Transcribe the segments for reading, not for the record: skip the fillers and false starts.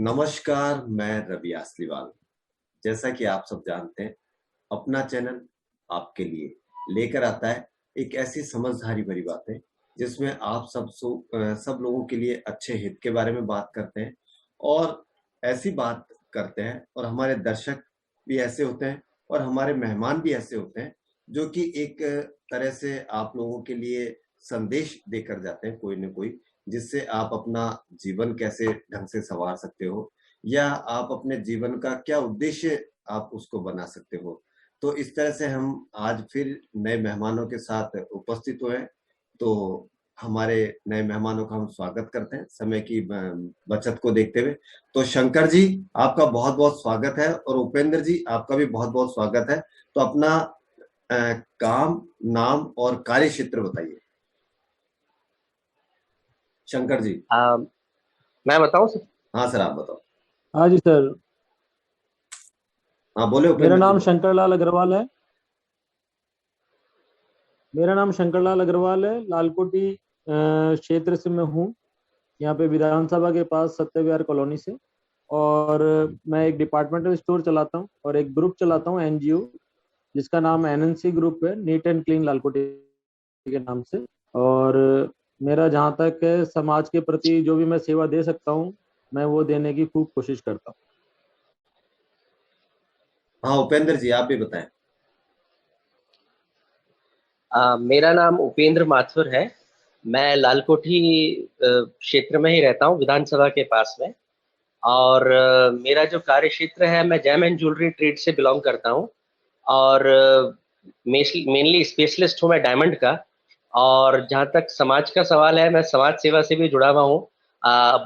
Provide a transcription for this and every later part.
नमस्कार, मैं रवि आसलीवाल। जैसा कि आप सब जानते हैं, अपना चैनल आपके लिए लेकर आता है एक ऐसी समझदारी भरी बातें, जिसमें आप सब लोगों के लिए अच्छे हित के बारे में बात करते हैं और ऐसी बात करते हैं और हमारे दर्शक भी ऐसे होते हैं और हमारे मेहमान भी ऐसे होते हैं, जो कि एक तरह से आप लोगों के लिए संदेश देकर जाते हैं कोई न कोई, जिससे आप अपना जीवन कैसे ढंग से सँवार सकते हो या आप अपने जीवन का क्या उद्देश्य आप उसको बना सकते हो। तो इस तरह से हम आज फिर नए मेहमानों के साथ उपस्थित हुए हैं। तो हमारे नए मेहमानों का हम स्वागत करते हैं समय की बचत को देखते हुए। तो शंकर जी, आपका बहुत-बहुत स्वागत है और उपेंद्र जी, आपका भी बहुत-बहुत स्वागत है। तो अपना काम, नाम और कार्य क्षेत्र बताइए। शंकर जी। आ, मैं बताऊं सर। हाँ सर, आप बताओ। हाँ जी सर। हाँ, बोले मेरा उपेंद्र जी, नाम बोले। शंकरलाल अग्रवाल है। मेरा नाम शंकरलाल अग्रवाल है। लालकोटी क्षेत्र से मैं हूँ। यहाँ पे विधानसभा के पास सत्यविहार कॉलोनी से। और मैं एक डिपार्टमेंटल स्टोर चलाता हूँ और एक ग्रुप चलाता हूँ एनजीओ, जिसका नाम एनएनसी ग्रुप है, नीट एंड क्लीन लालकोटी के नाम से। और मेरा जहाँ तक है, समाज के प्रति जो भी मैं सेवा दे सकता हूँ, मैं वो देने की खूब कोशिश करता हूँ। हाँ उपेंद्र जी, आप भी बताएं। मेरा नाम उपेंद्र माथुर है। मैं लालकोठी क्षेत्र में ही रहता हूँ, विधानसभा के पास में। और मेरा जो कार्य क्षेत्र है, मैं जैम एंड ज्वेलरी ट्रेड से बिलोंग करता हूँ। और मेनली स्पेशलिस्ट हूँ मैं डायमंड का। और जहाँ तक समाज का सवाल है, मैं समाज सेवा से भी जुड़ा हुआ हूँ।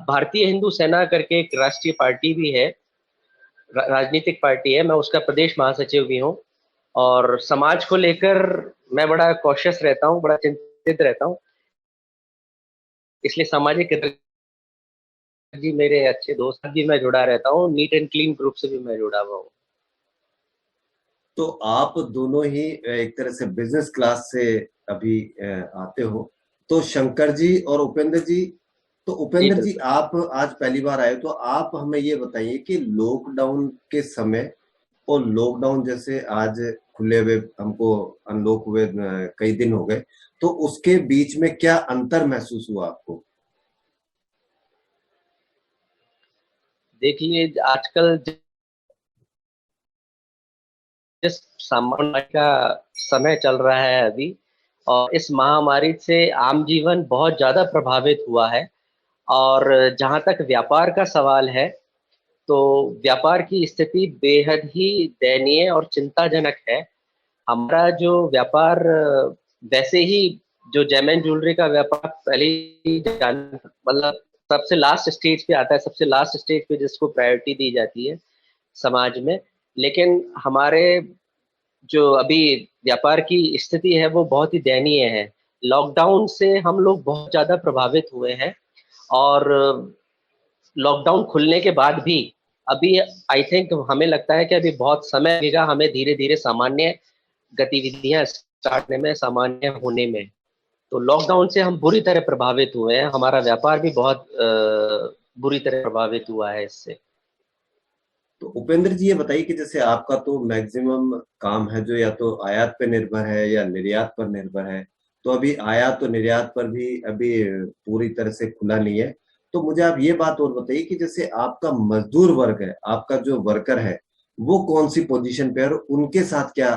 भारतीय हिंदू सेना करके एक राष्ट्रीय पार्टी भी है, राजनीतिक पार्टी है, मैं उसका प्रदेश महासचिव भी हूँ। और समाज को लेकर मैं बड़ा कॉशियस रहता हूँ, बड़ा चिंतित रहता हूँ। इसलिए सामाजिक जी मेरे अच्छे दोस्त भी मैं जुड़ा रहता हूँ, नीट एंड क्लीन ग्रुप से भी मैं जुड़ा हुआ हूँ। तो आप दोनों ही एक तरह से बिजनेस क्लास से अभी आते हो। तो शंकर जी और उपेंद्र जी, तो जी उपेंद्र जी, बिल्कुल। आप आज पहली बार आए, तो आप हमें ये बताइए कि लॉकडाउन के समय और लॉकडाउन जैसे आज खुले हुए हमको अनलॉक हुए कई दिन हो गए, तो उसके बीच में क्या अंतर महसूस हुआ आपको? देखिए, आजकल जिस सामान्य का समय चल रहा है अभी, और इस महामारी से आम जीवन बहुत ज़्यादा प्रभावित हुआ है। और जहाँ तक व्यापार का सवाल है, तो व्यापार की स्थिति बेहद ही दयनीय और चिंताजनक है। हमारा जो व्यापार वैसे ही जो जेम एंड ज्वेलरी का व्यापार पहले ही मतलब सबसे लास्ट स्टेज पे आता है, सबसे लास्ट स्टेज पे जिसको प्रायोरिटी दी जाती है समाज में। लेकिन हमारे जो अभी व्यापार की स्थिति है, वो बहुत ही दयनीय है। लॉकडाउन से हम लोग बहुत ज़्यादा प्रभावित हुए हैं। और लॉकडाउन खुलने के बाद भी अभी आई थिंक हमें लगता है कि अभी बहुत समय लगेगा हमें धीरे धीरे सामान्य गतिविधियां स्टार्ट होने में, सामान्य होने में। तो लॉकडाउन से हम बुरी तरह प्रभावित हुए हैं, हमारा व्यापार भी बहुत बुरी तरह प्रभावित हुआ है इससे। तो उपेंद्र जी, ये बताइए कि जैसे आपका तो मैक्सिमम काम है जो या तो आयात पे निर्भर है या निर्यात पर निर्भर है। तो अभी आयात और निर्यात पर भी अभी पूरी तरह से खुला नहीं है। तो मुझे आप ये बात और बताइए कि जैसे आपका मजदूर वर्ग है, आपका जो वर्कर है, वो कौन सी पोजीशन पे है और उनके साथ क्या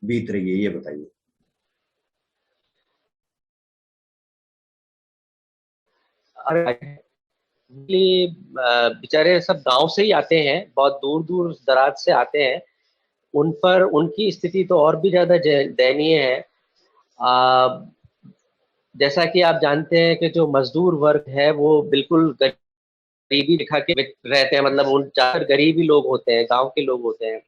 बीत रही है, ये बताइए। और बेचारे सब गांव से ही आते हैं, बहुत दूर दूर दराज से आते हैं। उन पर उनकी स्थिति तो और भी ज्यादा दयनीय है। आ, जैसा कि आप जानते हैं कि जो मजदूर वर्ग है, वो बिल्कुल गरीबी दिखा के रहते हैं, मतलब उन ज्यादातर गरीब ही लोग होते हैं, गांव के लोग होते हैं।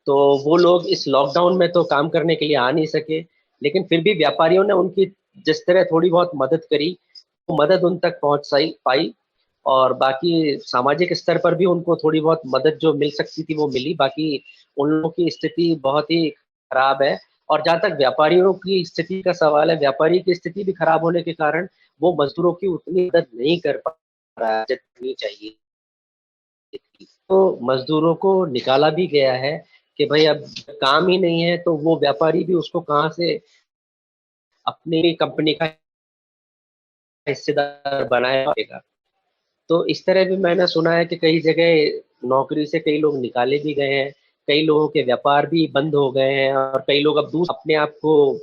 तो वो लोग इस लॉकडाउन में तो काम करने के लिए आ नहीं सके, लेकिन फिर भी व्यापारियों ने उनकी जिस तरह थोड़ी बहुत मदद करी, वो मदद उन तक पहुंच पाई। और बाकी सामाजिक स्तर पर भी उनको थोड़ी बहुत मदद जो मिल सकती थी वो मिली। बाकी उन लोगों की स्थिति बहुत ही खराब है। और जहाँ तक व्यापारियों की स्थिति का सवाल है, व्यापारी की स्थिति भी खराब होने के कारण वो मजदूरों की उतनी मदद नहीं कर पा रहा है जितनी चाहिए। तो मजदूरों को निकाला भी गया है कि भाई अब काम ही नहीं है तो वो व्यापारी भी उसको कहाँ से अपनी कंपनी का हिस्सेदार बनाएगा। तो इस तरह भी मैंने सुना है कि कई जगह नौकरी से कई लोग निकाले भी गए हैं, कई लोगों के व्यापार भी बंद हो गए हैं और कई लोग अब दूसरे अपने आप को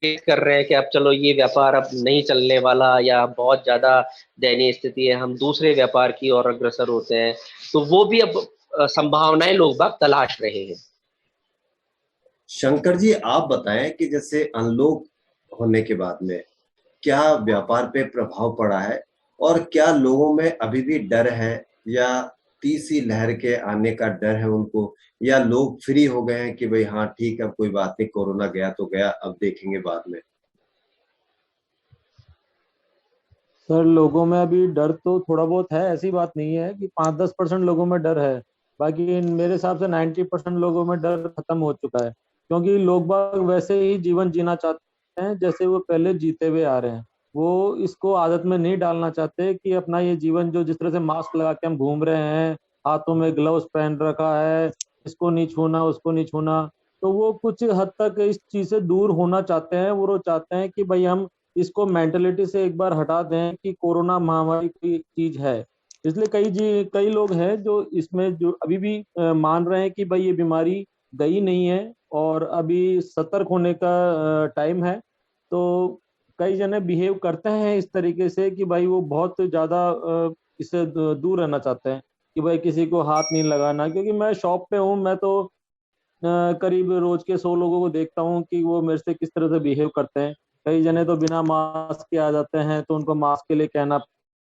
कर रहे हैं कि अब चलो ये व्यापार अब नहीं चलने वाला या बहुत ज्यादा दयनीय स्थिति है, हम दूसरे व्यापार की ओर अग्रसर होते हैं। तो वो भी अब संभावनाएं लोग बाग तलाश रहे हैं। शंकर जी, आप बताएं कि जैसे अनलॉक होने के बाद में क्या व्यापार पे प्रभाव पड़ा है और क्या लोगों में अभी भी डर है या तीसरी लहर के आने का डर है उनको, या लोग फ्री हो गए हैं कि भाई हाँ ठीक है, अब कोई बात नहीं, कोरोना गया तो गया, अब देखेंगे बाद में। सर, लोगों में अभी डर तो थोड़ा बहुत है, ऐसी बात नहीं है कि 5-10% लोगों में डर है। बाकी मेरे हिसाब से 90% लोगों में डर खत्म हो चुका है, क्योंकि लोग बाग वैसे ही जीवन जीना चाहते हैं जैसे वो पहले जीते हुए आ रहे हैं। वो इसको आदत में नहीं डालना चाहते कि अपना ये जीवन जो जिस तरह से मास्क लगा के हम घूम रहे हैं, हाथों में ग्लव्स पहन रखा है, इसको नहीं छूना उसको नहीं छूना, तो वो कुछ हद तक इस चीज से दूर होना चाहते हैं। वो चाहते हैं कि भाई हम इसको मेंटेलिटी से एक बार हटा दें कि कोरोना महामारी की चीज है। इसलिए कई लोग हैं जो इसमें जो अभी भी मान रहे हैं कि भाई ये बीमारी गई नहीं है और अभी सतर्क होने का टाइम है। तो कई जने बिहेव करते हैं इस तरीके से कि भाई वो बहुत ज्यादा इससे दूर रहना चाहते हैं कि भाई किसी को हाथ नहीं लगाना। क्योंकि मैं शॉप पे हूँ, मैं तो करीब रोज के 100 लोगों को देखता हूँ कि वो मेरे से किस तरह से बिहेव करते हैं। कई जने तो बिना मास्क के आ जाते हैं, तो उनको मास्क के लिए कहना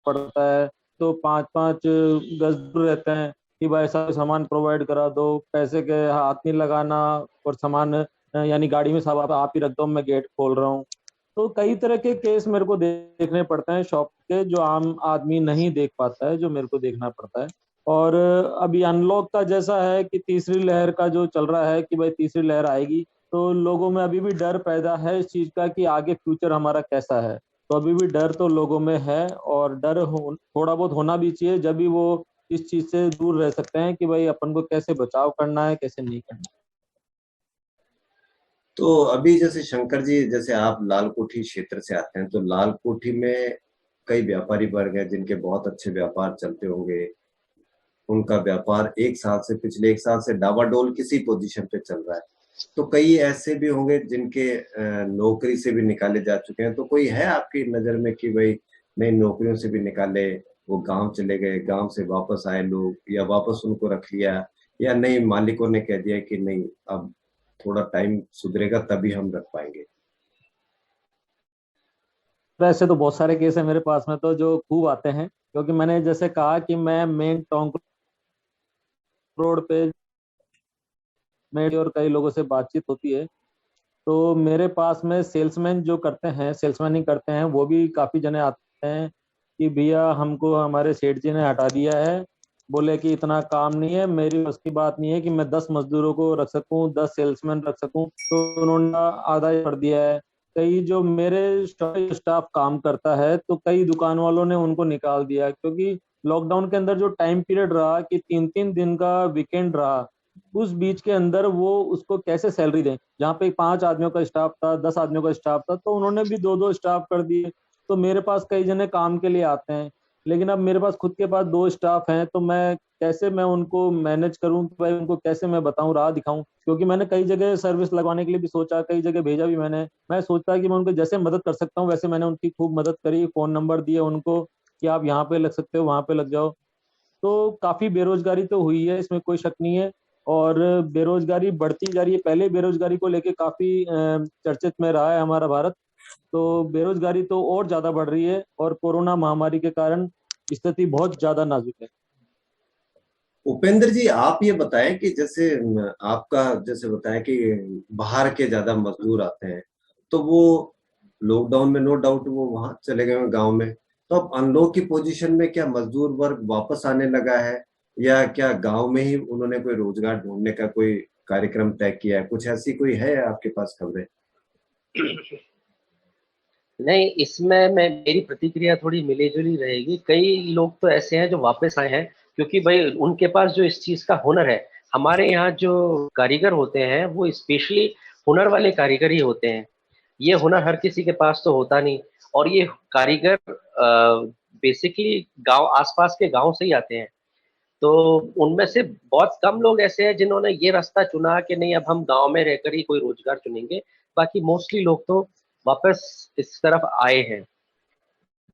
पड़ता है। तो 5-5 गज दूर रहते हैं कि भाई ऐसा सामान प्रोवाइड करा दो, पैसे के हाथ नहीं लगाना, और सामान यानी गाड़ी में सब आप ही रख दो, मैं गेट खोल रहा हूँ। तो कई तरह के केस मेरे को देखने पड़ते हैं शॉप के, जो आम आदमी नहीं देख पाता है, जो मेरे को देखना पड़ता है। और अभी अनलॉक का जैसा है कि तीसरी लहर का जो चल रहा है कि भाई तीसरी लहर आएगी, तो लोगों में अभी भी डर पैदा है इस चीज का कि आगे फ्यूचर हमारा कैसा है। तो अभी भी डर तो लोगों में है, और थोड़ा बहुत होना भी चाहिए, जब भी वो इस चीज से दूर रह सकते हैं कि भाई अपन को कैसे बचाव करना है, कैसे नहीं करना। तो अभी जैसे शंकर जी, जैसे आप लाल कोठी क्षेत्र से आते हैं, तो लाल कोठी में कई व्यापारी वर्ग हैं जिनके बहुत अच्छे व्यापार चलते होंगे, उनका व्यापार पिछले एक साल से डावाडोल किसी पोजीशन पे चल रहा है। तो कई ऐसे भी होंगे जिनके नौकरी से भी निकाले जा चुके हैं। तो कोई है आपकी नजर में कि भाई नई नौकरियों से भी निकाले, वो गांव चले गए, गांव से वापस आए लोग, या वापस उनको रख लिया, या नई मालिकों ने कह दिया कि नहीं अब थोड़ा टाइम सुधरेगा तभी हम रख पाएंगे। तो ऐसे तो बहुत सारे केस है मेरे पास में, तो जो खूब आते हैं, क्योंकि मैंने जैसे कहा कि मैं मेन टोंक रोड पे, मेरी और कई लोगों से बातचीत होती है। तो मेरे पास में सेल्समैन जो करते हैं, सेल्समैन ही करते हैं, वो भी काफी जने आते हैं कि भैया हमको हमारे सेठ जी ने हटा दिया है, बोले कि इतना काम नहीं है, मेरी उसकी बात नहीं है कि मैं 10 मजदूरों को रख सकूं, 10 सेल्समैन रख सकूं, तो उन्होंने आधा ही कर दिया है। कई जो मेरे स्टाफ काम करता है, तो कई दुकान वालों ने उनको निकाल दिया, क्योंकि लॉकडाउन के अंदर जो टाइम पीरियड रहा कि 3-3 दिन का वीकेंड रहा, उस बीच के अंदर वो उसको कैसे सैलरी दें। जहाँ पे 5 आदमियों का स्टाफ था, 10 आदमियों का स्टाफ था, तो उन्होंने भी 2-2 स्टाफ कर दिए। तो मेरे पास कई जने काम के लिए आते हैं, लेकिन अब मेरे पास खुद के पास 2 स्टाफ हैं, तो मैं उनको मैनेज करूं कि भाई उनको कैसे मैं बताऊं, राह दिखाऊं। क्योंकि मैंने कई जगह सर्विस लगवाने के लिए भी सोचा, कई जगह भेजा भी मैंने। मैं सोचता कि मैं उनको जैसे मदद कर सकता हूँ वैसे मैंने उनकी खूब मदद करी, फोन नंबर दिए उनको कि आप यहाँ पे लग सकते हो, वहां पे लग जाओ। तो काफी बेरोजगारी तो हुई है, इसमें कोई शक नहीं है। और बेरोजगारी बढ़ती जा रही है। पहले बेरोजगारी को लेके काफी चर्चित में रहा है हमारा भारत। तो बेरोजगारी तो और ज्यादा बढ़ रही है, और कोरोना महामारी के कारण स्थिति बहुत ज्यादा नाजुक है। उपेंद्र जी, आप ये बताएं कि जैसे आपका जैसे बताया कि बाहर के ज्यादा मजदूर आते हैं, तो वो लॉकडाउन में नो डाउट वो वहां चले गए गांव में। तो अब अनलॉक की पोजीशन में क्या मजदूर वर्ग वापस आने लगा है, या क्या गांव में ही उन्होंने कोई रोजगार ढूंढने का कोई कार्यक्रम तय किया है? कुछ ऐसी कोई है आपके पास खबरें? नहीं, इसमें मैं मेरी प्रतिक्रिया थोड़ी मिली-जुली रहेगी। कई लोग तो ऐसे हैं जो वापस आए हैं, क्योंकि भई उनके पास जो इस चीज़ का हुनर है। हमारे यहाँ जो कारीगर होते हैं, वो स्पेशली हुनर वाले कारीगर ही होते हैं। ये हुनर हर किसी के पास तो होता नहीं, और ये कारीगर बेसिकली गाँव आस-पास के गाँव से ही आते हैं। तो उनमें से बहुत कम लोग ऐसे हैं जिन्होंने ये रास्ता चुना कि नहीं, अब हम गाँव में रहकर ही कोई रोज़गार चुनेंगे। बाकी मोस्टली लोग तो वापस इस तरफ आए हैं,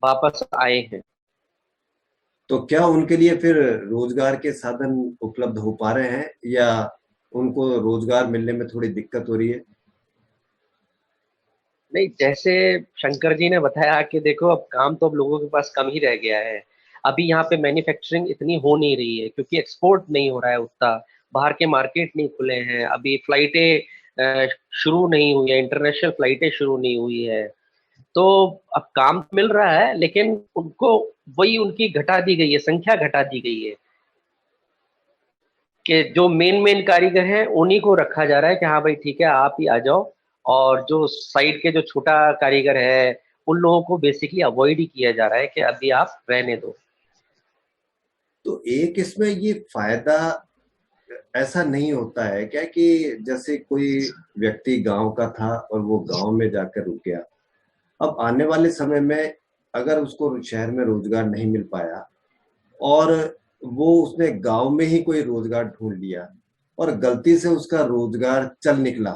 वापस आए हैं। तो क्या उनके लिए फिर रोजगार के साधन उपलब्ध हो पा रहे हैं, या उनको रोजगार मिलने में थोड़ी दिक्कत हो रही है? नहीं, जैसे शंकर जी ने बताया कि देखो, अब काम तो अब लोगों के पास कम ही रह गया है। अभी यहाँ पे मैन्युफैक्चरिंग इतनी हो नहीं रही है, क्योंकि एक्सपोर्ट नहीं हो रहा है उतना, बाहर के मार्केट नहीं खुले हैं, अभी फ्लाइटें शुरू नहीं हुई है, इंटरनेशनल फ्लाइटें शुरू नहीं हुई है। तो अब काम मिल रहा है, लेकिन उनको वही उनकी घटा दी गई है, संख्या घटा दी गई है कि जो मेन मेन कारीगर हैं उन्हीं को रखा जा रहा है कि हाँ भाई ठीक है, आप ही आ जाओ, और जो साइड के जो छोटा कारीगर है उन लोगों को बेसिकली अवॉइड ही किया जा रहा है कि अभी आप रहने दो। तो एक इसमें ये फायदा ऐसा नहीं होता है क्या कि जैसे कोई व्यक्ति गांव का था और वो गांव में जाकर रुक गया, अब आने वाले समय में अगर उसको शहर में रोजगार नहीं मिल पाया और वो उसने गांव में ही कोई रोजगार ढूंढ लिया और गलती से उसका रोजगार चल निकला,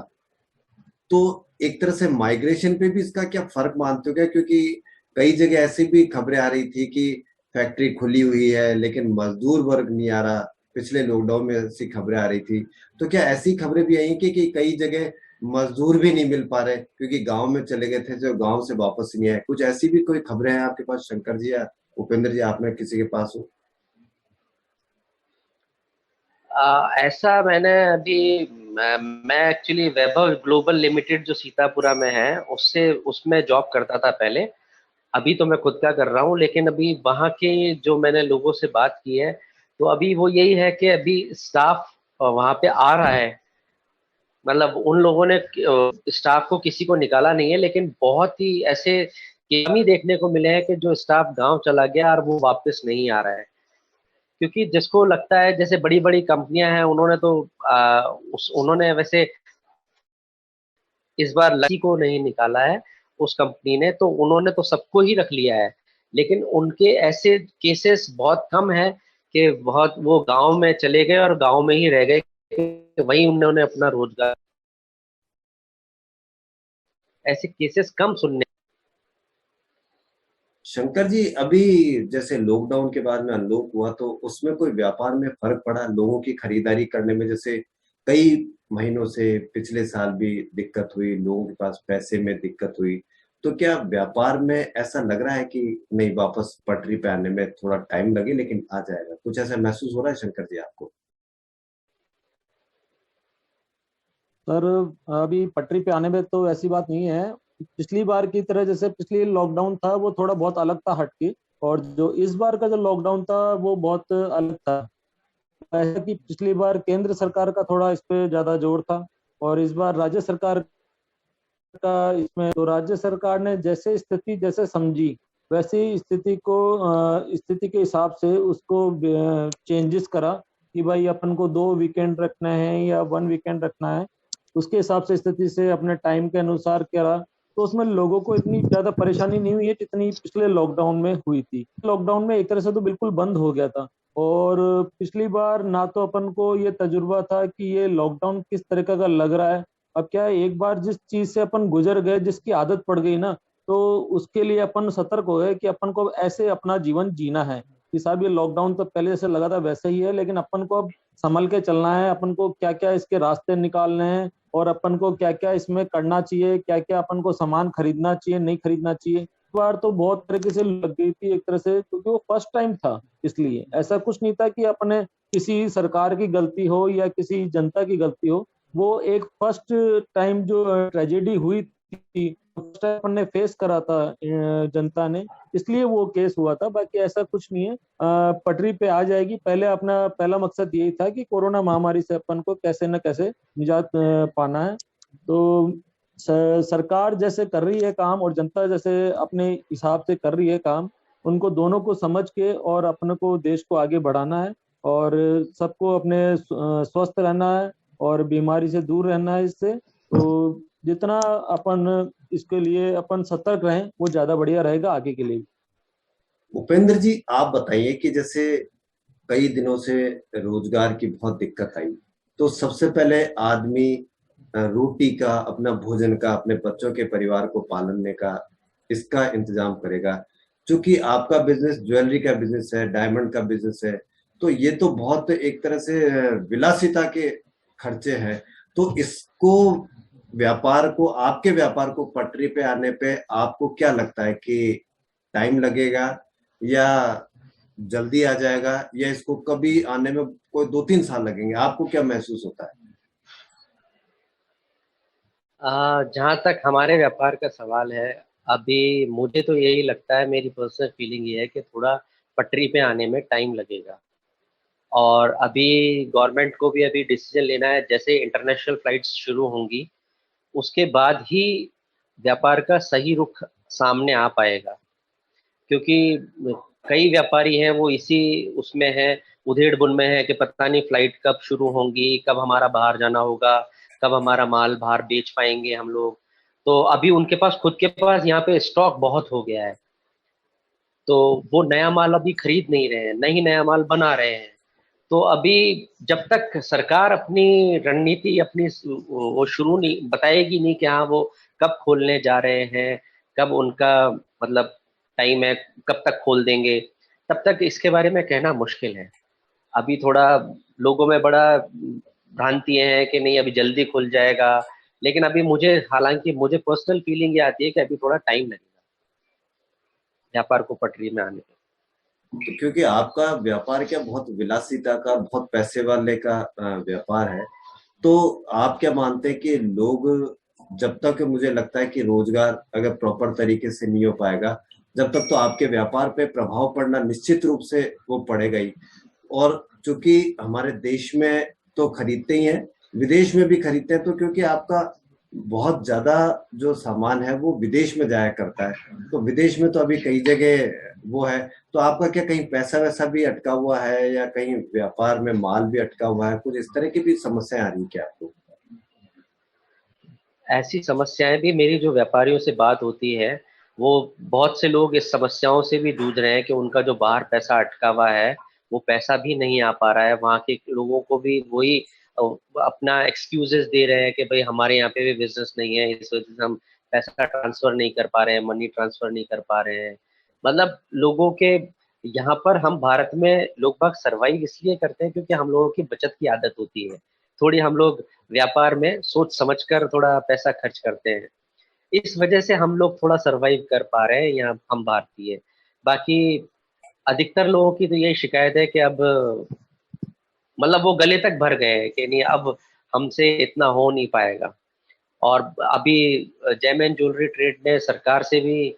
तो एक तरह से माइग्रेशन पे भी इसका क्या फर्क मानते हो क्या? क्योंकि कई जगह ऐसी भी खबरें आ रही थी कि फैक्ट्री खुली हुई है लेकिन मजदूर वर्ग नहीं आ रहा। पिछले लॉकडाउन में ऐसी खबरें आ रही थी। तो क्या ऐसी खबरें भी आई कि कई जगह मजदूर भी नहीं मिल पा रहे क्योंकि गांव में चले गए थे जो गांव से वापस नहीं आए? कुछ ऐसी भी कोई खबरें हैं आपके पास शंकर जी या उपेंद्र जी, आप में किसी के पास हो? ऐसा मैंने अभी मैं एक्चुअली वैभव ग्लोबल लिमिटेड जो सीतापुरा में है, उससे उसमें जॉब करता था पहले। अभी तो मैं खुद का कर रहा हूँ, लेकिन अभी वहाँ के जो मैंने लोगों से बात की है, तो अभी वो यही है कि अभी स्टाफ वहाँ पे आ रहा है। मतलब उन लोगों ने स्टाफ को किसी को निकाला नहीं है, लेकिन बहुत ही ऐसे कम ही देखने को मिले हैं कि जो स्टाफ गांव चला गया और वो वापस नहीं आ रहा है। क्योंकि जिसको लगता है जैसे बड़ी बड़ी कंपनियां हैं, उन्होंने तो उन्होंने वैसे इस बार लकी को नहीं निकाला है। उस कंपनी ने तो उन्होंने तो सबको ही रख लिया है, लेकिन उनके ऐसे केसेस बहुत कम है कि बहुत वो गांव में चले गए और गांव में ही रह गए, वहीं उन्होंने अपना रोजगार। ऐसे केसेस कम सुनने। शंकर जी, अभी जैसे लॉकडाउन के बाद में अनलॉक हुआ तो उसमें कोई व्यापार में फर्क पड़ा लोगों की खरीदारी करने में? जैसे कई महीनों से पिछले साल भी दिक्कत हुई, लोगों के पास पैसे में दिक्कत हुई, तो क्या व्यापार में ऐसा लग रहा है कि नहीं, वापस पटरी पे आने में थोड़ा टाइम लगे लेकिन आ जाएगा? कुछ ऐसा महसूस हो रहा है शंकर जी आपको? सर, अभी पटरी पे आने में तो ऐसी बात नहीं है। पिछली बार की तरह जैसे पिछली लॉकडाउन था वो थोड़ा बहुत अलग था हटके, और जो इस बार का जो लॉकडाउन था वो बहुत अलग था। ऐसा कि पिछली बार केंद्र सरकार का थोड़ा इस पे ज्यादा जोर था, और इस बार राज्य सरकार का इसमें, तो राज्य सरकार ने जैसे स्थिति जैसे समझी वैसी स्थिति को स्थिति के हिसाब से उसको चेंजेस करा कि भाई अपन को 2 वीकेंड रखना है या 1 वीकेंड रखना है। उसके हिसाब से स्थिति से अपने टाइम के अनुसार करा। तो उसमें लोगों को इतनी ज्यादा परेशानी नहीं हुई है जितनी पिछले लॉकडाउन में हुई थी। लॉकडाउन में एक तरह से तो बिल्कुल बंद हो गया था, और पिछली बार ना तो अपन को ये तजुर्बा था कि ये लॉकडाउन किस तरीके का लग रहा है। अब क्या है, एक बार जिस चीज से अपन गुजर गए, जिसकी आदत पड़ गई ना, तो उसके लिए अपन सतर्क हो गए कि अपन को ऐसे अपना जीवन जीना है। कि साहब ये लॉकडाउन तो पहले जैसे लगा था वैसे ही है, लेकिन अपन को अब संभल के चलना है। अपन को क्या क्या इसके रास्ते निकालने हैं, और अपन को क्या क्या इसमें करना चाहिए, क्या क्या अपन को सामान खरीदना चाहिए, नहीं खरीदना चाहिए। इस बार तो बहुत तरीके से लग गई थी एक तरह से, क्योंकि वो फर्स्ट टाइम था। इसलिए ऐसा कुछ नहीं था कि अपने किसी सरकार की गलती हो या किसी जनता की गलती हो। वो एक फर्स्ट टाइम जो ट्रेजेडी हुई थी, फर्स्ट टाइम अपन ने फेस करा था जनता ने, इसलिए वो केस हुआ था। बाकी ऐसा कुछ नहीं है, पटरी पे आ जाएगी। पहले अपना पहला मकसद यही था कि कोरोना महामारी से अपन को कैसे न कैसे निजात पाना है। तो सरकार जैसे कर रही है काम और जनता जैसे अपने हिसाब से कर रही है काम, उनको दोनों को समझ के और अपने को देश को आगे बढ़ाना है और सबको अपने स्वस्थ रहना है और बीमारी से दूर रहना है। इससे तो जितना अपन इसके लिए अपन सतर्क रहें वो ज्यादा बढ़िया रहेगा आगे के लिए। उपेंद्र जी, आप बताइए कि जैसे कई दिनों से रोजगार की बहुत दिक्कत आई, तो सबसे पहले आदमी रोटी का, अपना भोजन का, अपने बच्चों के परिवार को पालने का, इसका इंतजाम करेगा। क्योंकि आपका बिजनेस ज्वेलरी का बिजनेस है, डायमंड का बिजनेस है, तो ये तो बहुत एक तरह से विलासिता के खर्चे हैं। तो इसको, व्यापार को, आपके व्यापार को पटरी पे आने पे आपको क्या लगता है कि टाइम लगेगा या जल्दी आ जाएगा, या इसको कभी आने में कोई 2-3 साल लगेंगे? आपको क्या महसूस होता है? जहाँ तक हमारे व्यापार का सवाल है, अभी मुझे तो यही लगता है, मेरी पर्सनल फीलिंग ये है कि थोड़ा पटरी पे आने में टाइम लगेगा। और अभी गवर्नमेंट को भी अभी डिसीजन लेना है, जैसे इंटरनेशनल फ्लाइट्स शुरू होंगी उसके बाद ही व्यापार का सही रुख सामने आ पाएगा। क्योंकि कई व्यापारी हैं वो इसी उसमें है, उधेड़ बुन में है कि पता नहीं फ्लाइट कब शुरू होंगी, कब हमारा बाहर जाना होगा, कब हमारा माल बाहर बेच पाएंगे हम लोग। तो अभी उनके पास खुद के पास यहाँ पे स्टॉक बहुत हो गया है, तो वो नया माल अभी खरीद नहीं रहे हैं, नहीं नया माल बना रहे हैं। तो अभी जब तक सरकार अपनी रणनीति अपनी वो शुरू नहीं बताएगी नहीं कि हाँ वो कब खोलने जा रहे हैं, कब उनका मतलब टाइम है, कब तक खोल देंगे, तब तक इसके बारे में कहना मुश्किल है। अभी थोड़ा लोगों में बड़ा भ्रांतियां हैं कि नहीं अभी जल्दी खुल जाएगा, लेकिन अभी मुझे, हालांकि मुझे पर्सनल फीलिंग ये आती है कि अभी थोड़ा टाइम लगेगा व्यापार को पटरी में आने में। तो क्योंकि आपका व्यापार क्या बहुत विलासिता का, बहुत पैसे वाले का व्यापार है, तो आप क्या मानते हैं कि लोग, जब तक मुझे लगता है कि रोजगार अगर प्रॉपर तरीके से नहीं हो पाएगा, जब तक तो आपके व्यापार पे प्रभाव पड़ना निश्चित रूप से वो पड़ेगा ही। और चूंकि हमारे देश में तो खरीदते ही हैं, विदेश में भी खरीदते हैं, तो क्योंकि आपका बहुत ज्यादा जो सामान है वो विदेश में जाया करता है, तो विदेश में तो अभी कई जगह वो है, तो आपका क्या कहीं पैसा वैसा भी अटका हुआ है, या कहीं व्यापार में माल भी अटका हुआ है? कुछ इस तरह की भी समस्या आ रही है क्या आपको? ऐसी समस्याएं भी, मेरी जो व्यापारियों से बात होती है वो बहुत से लोग इस समस्याओं से भी जूझ रहे हैं कि उनका जो बाहर पैसा अटका हुआ है वो पैसा भी नहीं आ पा रहा है। वहाँ के लोगों को भी वही अपना एक्सक्यूजेस दे रहे हैं कि भाई हमारे यहाँ पे भी बिजनेस नहीं है, इस वजह से हम पैसा ट्रांसफर नहीं कर पा रहे हैं, मनी ट्रांसफर नहीं कर पा रहे हैं। मतलब लोगों के यहाँ पर, हम भारत में लोग बाग सर्वाइव इसलिए करते हैं क्योंकि हम लोगों की बचत की आदत होती है थोड़ी, हम लोग व्यापार में सोच समझकर थोड़ा पैसा खर्च करते हैं, इस वजह से हम लोग थोड़ा सरवाइव कर पा रहे हैं यहाँ, हम भारतीय। बाकी अधिकतर लोगों की तो यही शिकायत है कि अब मतलब वो गले तक भर गए हैं कि नहीं अब हमसे इतना हो नहीं पाएगा। और अभी जेम ज्वेलरी ट्रेड ने सरकार से भी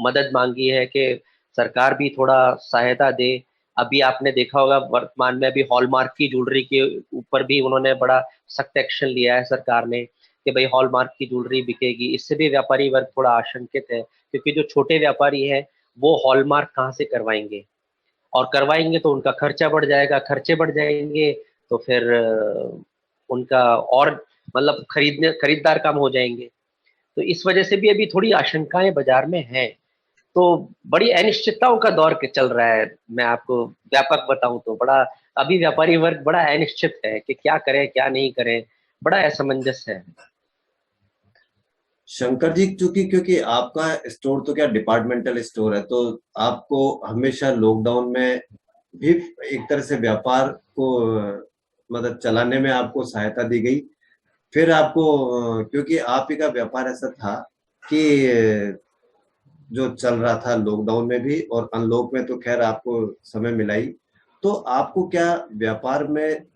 मदद मांगी है कि सरकार भी थोड़ा सहायता दे। अभी आपने देखा होगा वर्तमान में अभी हॉलमार्क की ज्वेलरी के ऊपर भी उन्होंने बड़ा सख्त एक्शन लिया है सरकार ने कि भाई हॉलमार्क की ज्वेलरी बिकेगी। इससे भी व्यापारी वर्ग थोड़ा आशंकित है, क्योंकि जो छोटे व्यापारी है वो हॉलमार्क कहाँ से करवाएंगे, और करवाएंगे तो उनका खर्चा बढ़ जाएगा, खर्चे बढ़ जाएंगे तो फिर उनका और मतलब खरीददार कम हो जाएंगे। तो इस वजह से भी अभी थोड़ी आशंकाएं बाजार में हैं। तो बड़ी अनिश्चितताओं का दौर के चल रहा है। मैं आपको व्यापक बताऊं तो बड़ा, अभी व्यापारी वर्ग बड़ा अनिश्चित है कि क्या करें क्या नहीं करें, बड़ा असमंजस है। शंकर जी, चूंकि क्योंकि आपका स्टोर तो क्या डिपार्टमेंटल स्टोर है, तो आपको हमेशा लॉकडाउन में भी एक तरह से व्यापार को मतलब चलाने में आपको सहायता दी गई। फिर आपको क्योंकि आप ही का व्यापार ऐसा था कि जो चल रहा था लॉकडाउन में भी और अनलॉक में, तो खैर आपको समय मिला ही। तो आपको क्या व्यापार में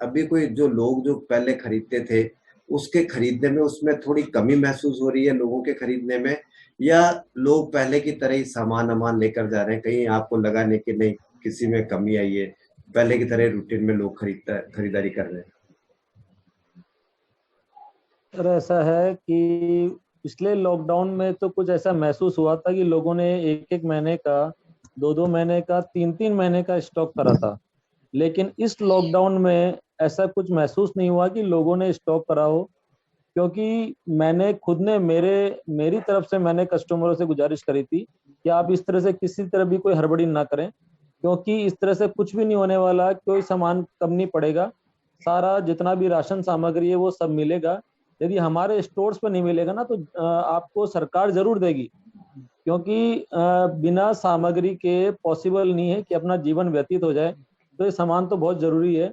अभी कोई, जो लोग जो पहले खरीदते थे उसके खरीदने में, उसमें थोड़ी कमी महसूस हो रही है लोगों के खरीदने में, या लोग पहले की तरह ही सामान अमान लेकर जा रहे हैं? कहीं आपको लगा नहीं कि नहीं किसी में कमी आई है, पहले की तरह रूटीन में लोग खरीदारी कर रहे हैं? सर ऐसा है कि पिछले लॉकडाउन में तो कुछ ऐसा महसूस हुआ था कि लोगों ने एक एक महीने का, दो दो महीने का, तीन तीन महीने का स्टॉक करा था। लेकिन इस लॉकडाउन में ऐसा कुछ महसूस नहीं हुआ कि लोगों ने स्टॉक करा हो, क्योंकि मैंने खुद ने मेरी तरफ से मैंने कस्टमरों से गुजारिश करी थी कि आप इस तरह से किसी तरह भी कोई हड़बड़ी ना करें, क्योंकि इस तरह से कुछ भी नहीं होने वाला, कोई सामान कम नहीं पड़ेगा, सारा जितना भी राशन सामग्री है वो सब मिलेगा। यदि हमारे स्टोर्स पर नहीं मिलेगा ना, तो आपको सरकार जरूर देगी, क्योंकि बिना सामग्री के पॉसिबल नहीं है कि अपना जीवन व्यतीत हो जाए। तो ये सामान तो बहुत जरूरी है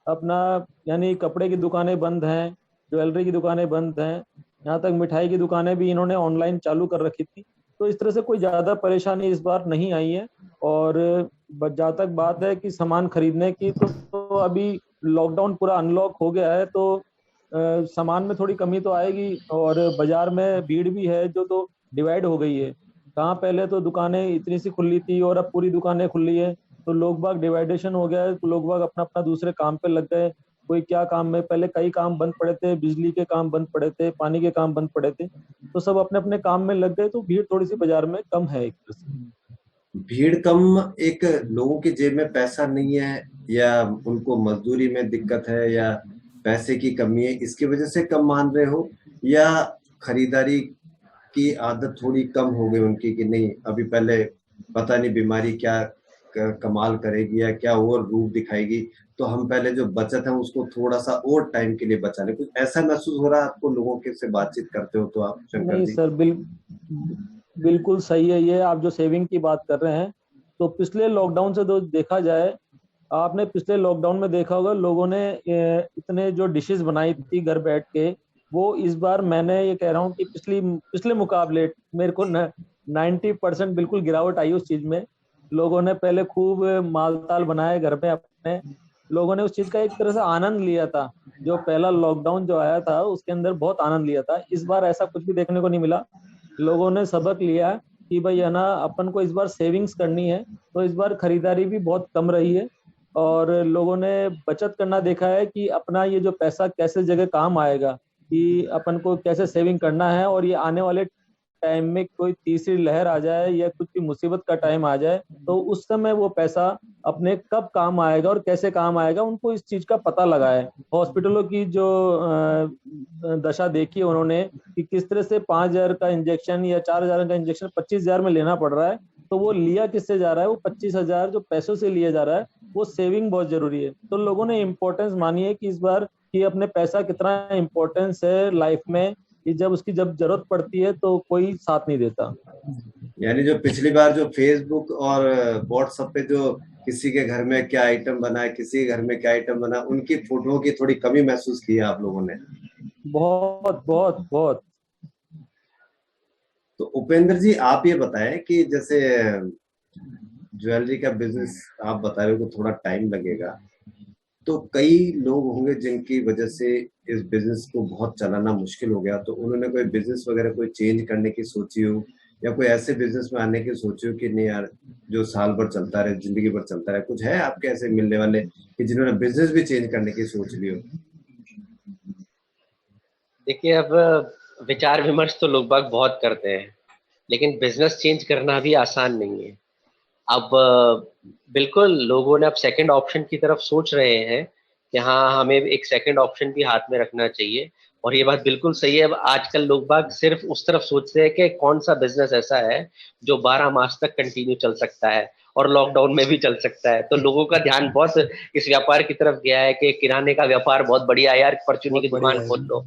अपना। यानी कपड़े की दुकानें बंद हैं, ज्वेलरी की दुकानें बंद हैं, यहाँ तक मिठाई की दुकानें भी इन्होंने ऑनलाइन चालू कर रखी थी। तो इस तरह से कोई ज्यादा परेशानी इस बार नहीं आई है। और जहाँ तक बात है कि सामान खरीदने की, तो अभी लॉकडाउन पूरा अनलॉक हो गया है, तो सामान में थोड़ी कमी तो आएगी। और बाजार में भीड़ भी है जो तो डिवाइड हो गई है। कहाँ पहले तो दुकानें इतनी सी खुली थी और अब पूरी दुकानें खुली है, तो लोग बाग डिवाइडेशन हो गया है, तो लोग बाग अपना अपना दूसरे काम पे लग गए। कोई क्या काम में, पहले कई काम बंद पड़े थे, बिजली के काम बंद पड़े थे, पानी के काम बंद पड़े थे, तो सब अपने अपने काम में लग गए, तो भीड़ थोड़ी सी बाजार में कम है एक तरह से। भीड़ कम, एक लोगों की जेब में पैसा नहीं है, या उनको मजदूरी में दिक्कत है, या पैसे की कमी है, इसकी वजह से कम मान रहे हो, या खरीदारी की आदत थोड़ी कम हो गई उनकी कि नहीं अभी पहले पता नहीं बीमारी क्या कमाल करेगी या क्या और रूप दिखाएगी, तो हम पहले जो बचत है उसको थोड़ा सा और टाइम के लिए बचा ले। कुछ ऐसा महसूस हो रहा है आपको लोगों के से बातचीत करते हो तो आप, शंकर नहीं जी? सर, बिल्कुल सही है ये आप जो सेविंग की बात कर रहे हैं। तो पिछले लॉकडाउन से तो देखा जाए, आपने पिछले लॉकडाउन में देखा होगा लोगों ने इतने जो डिशेस बनाई थी घर बैठ के, वो इस बार मैंने ये कह रहा हूँ कि पिछले मुकाबले मेरे को 90% बिल्कुल गिरावट आई उस चीज में। लोगों ने पहले खूब मालताल बनाए घर में अपने, लोगों ने उस चीज का एक तरह से आनंद लिया था। जो पहला लॉकडाउन जो आया था उसके अंदर बहुत आनंद लिया था। इस बार ऐसा कुछ भी देखने को नहीं मिला। लोगों ने सबक लिया कि भाई है ना, अपन को इस बार सेविंग्स करनी है, तो इस बार खरीदारी भी बहुत कम रही है। और लोगों ने बचत करना देखा है कि अपना ये जो पैसा कैसे जगह काम आएगा, कि अपन को कैसे सेविंग करना है, और ये आने वाले टाइम में कोई तीसरी लहर आ जाए या कुछ भी मुसीबत का टाइम आ जाए, तो उस समय वो पैसा अपने कब काम आएगा और कैसे काम आएगा, उनको इस चीज का पता लगा है। हॉस्पिटलों की जो दशा देखी उन्होंने कि किस तरह से 5,000 का इंजेक्शन या 4,000 का इंजेक्शन 25,000 में लेना पड़ रहा है, तो वो लिया किससे जा रहा है? वो 25,000 जो पैसों से लिया जा रहा है, वो सेविंग बहुत जरूरी है। तो लोगों ने इम्पोर्टेंस मानी है कि इस बार कि अपने पैसा कितना इम्पोर्टेंस है लाइफ में, कि जब जरूरत पड़ती है तो कोई साथ नहीं देता। यानी जो पिछली बार जो फेसबुक और व्हाट्सएप पे जो किसी के घर में क्या आइटम बना है, किसी के घर में क्या आइटम बना, उनकी फोटो की थोड़ी कमी महसूस की है आप लोगों ने? बहुत बहुत बहुत। तो उपेंद्र जी आप ये बताएं कि जैसे ज्वेलरी का बिजनेस आप बता रहे हो कि थोड़ा टाइम लगेगा, तो कई लोग होंगे जिनकी वजह से इस बिजनेस को बहुत चलाना मुश्किल हो गया, तो उन्होंने कोई बिजनेस वगैरह कोई चेंज करने की सोची हो, या कोई ऐसे बिजनेस में आने की सोची हो कि नहीं यार जो साल भर चलता रहे, जिंदगी भर चलता रहे? कुछ है आपके ऐसे मिलने वाले कि जिन्होंने बिजनेस भी चेंज करने की सोच ली हो? देखिए, अब विचार विमर्श तो लोग बाग बहुत करते हैं, लेकिन बिजनेस चेंज करना भी आसान नहीं है। अब बिल्कुल लोगों ने अब सेकंड ऑप्शन की तरफ सोच रहे हैं कि हाँ, हमें एक सेकंड ऑप्शन भी हाथ में रखना चाहिए। और ये बात बिल्कुल सही है। अब आजकल लोग बाग सिर्फ उस तरफ सोचते हैं कि कौन सा बिजनेस ऐसा है जो 12 मास तक कंटिन्यू चल सकता है और लॉकडाउन में भी चल सकता है। तो लोगों का ध्यान बहुत इस व्यापार की तरफ गया है कि किराने का व्यापार बहुत बढ़िया है यार, परचूनी बहुत की बढ़िया दुकान है। खोल लो।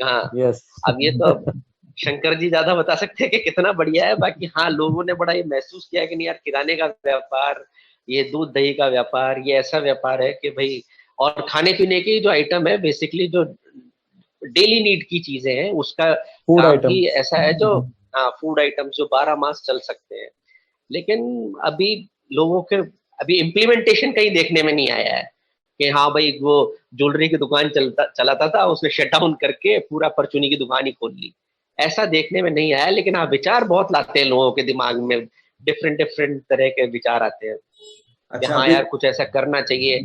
हाँ, यस। अब ये तो शंकर जी ज्यादा बता सकते हैं कि कितना बढ़िया है। बाकी हाँ, लोगों ने बड़ा ये महसूस किया कि नहीं यार, किराने का व्यापार, ये दूध दही का व्यापार, ये ऐसा व्यापार है कि भाई, और खाने पीने की जो आइटम है, बेसिकली जो डेली नीड की चीजें हैं, उसका फूड काम आइटम। ही ऐसा है जो, हाँ, फूड आइटम्स जो 12 मास चल सकते हैं। लेकिन अभी लोगों के अभी इम्प्लीमेंटेशन कहीं देखने में नहीं आया है कि हाँ भाई, वो ज्वेलरी की दुकान चलाता था, उसने शट डाउन करके पूरा परचूनी की दुकान ही खोल ली। ऐसा देखने में नहीं आया। लेकिन हाँ, विचार बहुत लाते हैं लोगों के दिमाग में, डिफरेंट डिफरेंट तरह के विचार आते हैं कि अच्छा हाँ अभी यार, कुछ ऐसा करना चाहिए।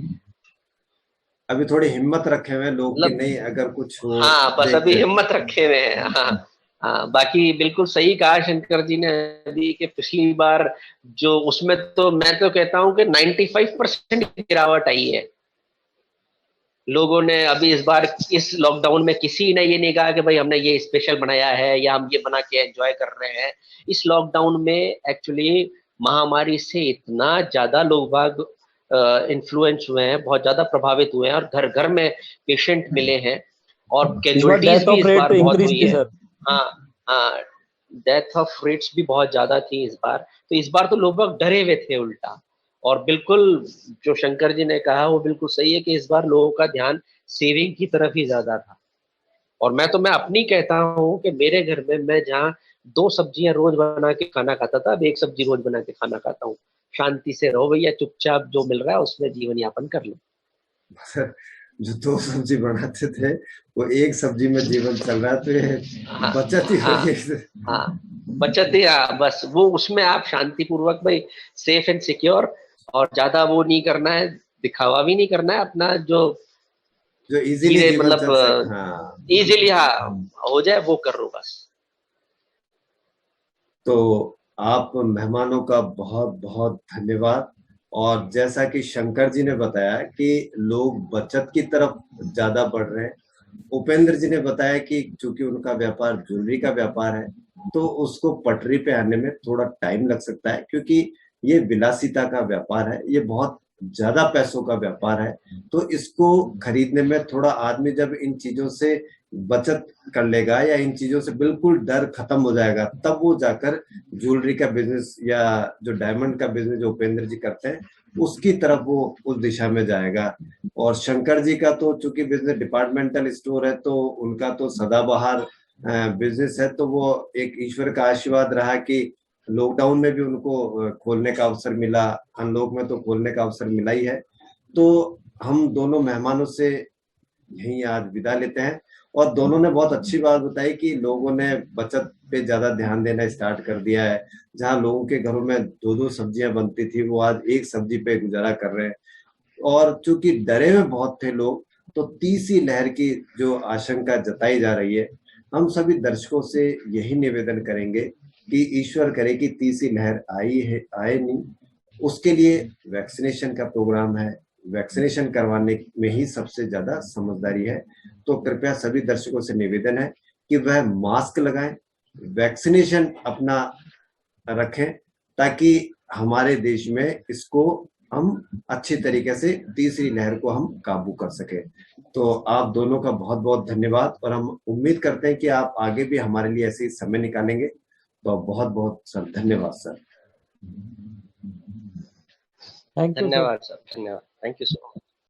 अभी थोड़ी हिम्मत रखे हुए लोग कि मतलब नहीं, अगर कुछ हो हाँ, बस अभी देखते। हिम्मत रखे हुए हैं। हाँ हाँ, बाकी बिल्कुल सही कहा शंकर जी ने अभी कि पिछली बार जो उसमें तो मैं तो कहता हूँ कि 95% गिरावट आई है। लोगों ने अभी इस बार इस लॉकडाउन में किसी ने ये नहीं कहा कि भाई हमने ये स्पेशल बनाया है या हम ये बना के एंजॉय कर रहे हैं। इस लॉकडाउन में एक्चुअली महामारी से इतना ज्यादा लोग बाग इन्फ्लुएंस हुए हैं, बहुत ज्यादा प्रभावित हुए हैं और घर घर में पेशेंट मिले हैं और इस बार कैजुअलिटीज डेथ भी ऑफ इस रेट बार तो बहुत इंक्रीज हुई थी है। सर। हाँ हाँ, डेथ ऑफ रेट्स भी बहुत ज्यादा थी इस बार। तो इस बार तो लोग बाग डरे हुए थे उल्टा। और बिल्कुल जो शंकर जी ने कहा वो बिल्कुल सही है कि इस बार लोगों का ध्यान सेविंग की तरफ ही ज्यादा था। और मैं अपनी कहता हूँ कि मेरे घर में मैं जहाँ 2 सब्जियां रोज बना के खाना खाता था, अब 1 सब्जी रोज बना के खाना खाता हूँ। शांति से रहो भैया, चुपचाप जो मिल रहा है उसमें जीवन यापन कर लो। सर, जो 2 सब्जी बनाते थे वो 1 सब्जी में जीवन चल रहा है, तो ये हाँ बचत ही हाँ हुई है। हाँ, बचत ही, हाँ बस वो उसमें आप शांतिपूर्वक भाई सेफ एंड सिक्योर, और ज्यादा वो नहीं करना है, दिखावा भी नहीं करना है अपना, जो जो इजीली धीरे जीवन चल सके। मतलब हाँ, इजीली हाँ हो जाए वो कर लो बस। तो आप मेहमानों का बहुत बहुत धन्यवाद। और जैसा कि शंकर जी ने बताया कि लोग बचत की तरफ ज्यादा बढ़ रहे हैं, उपेंद्र जी ने बताया कि चूंकि उनका व्यापार ज्वेलरी का व्यापार है, तो उसको पटरी पे आने में थोड़ा टाइम लग सकता है, क्योंकि ये विलासिता का व्यापार है, ये बहुत ज्यादा पैसों का व्यापार है। तो इसको खरीदने में थोड़ा आदमी जब इन चीजों से बचत कर लेगा या इन चीजों से बिल्कुल डर खत्म हो जाएगा, तब वो जाकर ज्वेलरी का बिजनेस या जो डायमंड का बिजनेस जो उपेंद्र जी करते हैं उसकी तरफ वो उस दिशा में जाएगा। और शंकर जी का तो चूंकि बिजनेस डिपार्टमेंटल स्टोर है, तो उनका तो सदाबहार बिजनेस है, तो वो एक ईश्वर का आशीर्वाद रहा कि लॉकडाउन में भी उनको खोलने का अवसर मिला, अनलॉक में तो खोलने का अवसर मिला ही है। तो हम दोनों मेहमानों से यहीं आज विदा लेते हैं। और दोनों ने बहुत अच्छी बात बताई कि लोगों ने बचत पे ज्यादा ध्यान देना स्टार्ट कर दिया है। जहां लोगों के घरों में 2-2 सब्जियां बनती थी, वो आज 1 सब्जी पे गुजारा कर रहे हैं। और चूंकि डरे हुए बहुत थे लोग, तो तीसरी लहर की जो आशंका जताई जा रही है, हम सभी दर्शकों से यही निवेदन करेंगे कि ईश्वर करे कि तीसरी लहर आई है, आए नहीं। उसके लिए वैक्सीनेशन का प्रोग्राम है, वैक्सीनेशन करवाने में ही सबसे ज्यादा समझदारी है। तो कृपया सभी दर्शकों से निवेदन है कि वह मास्क लगाएं, वैक्सीनेशन अपना रखें, ताकि हमारे देश में इसको हम अच्छी तरीके से तीसरी लहर को हम काबू कर सके। तो आप दोनों का बहुत बहुत धन्यवाद, और हम उम्मीद करते हैं कि आप आगे भी हमारे लिए ऐसे ही समय निकालेंगे। तो बहुत बहुत सर धन्यवाद सर। Thank you sir. धन्यवाद सर, धन्यवाद, थैंक यू सो मच।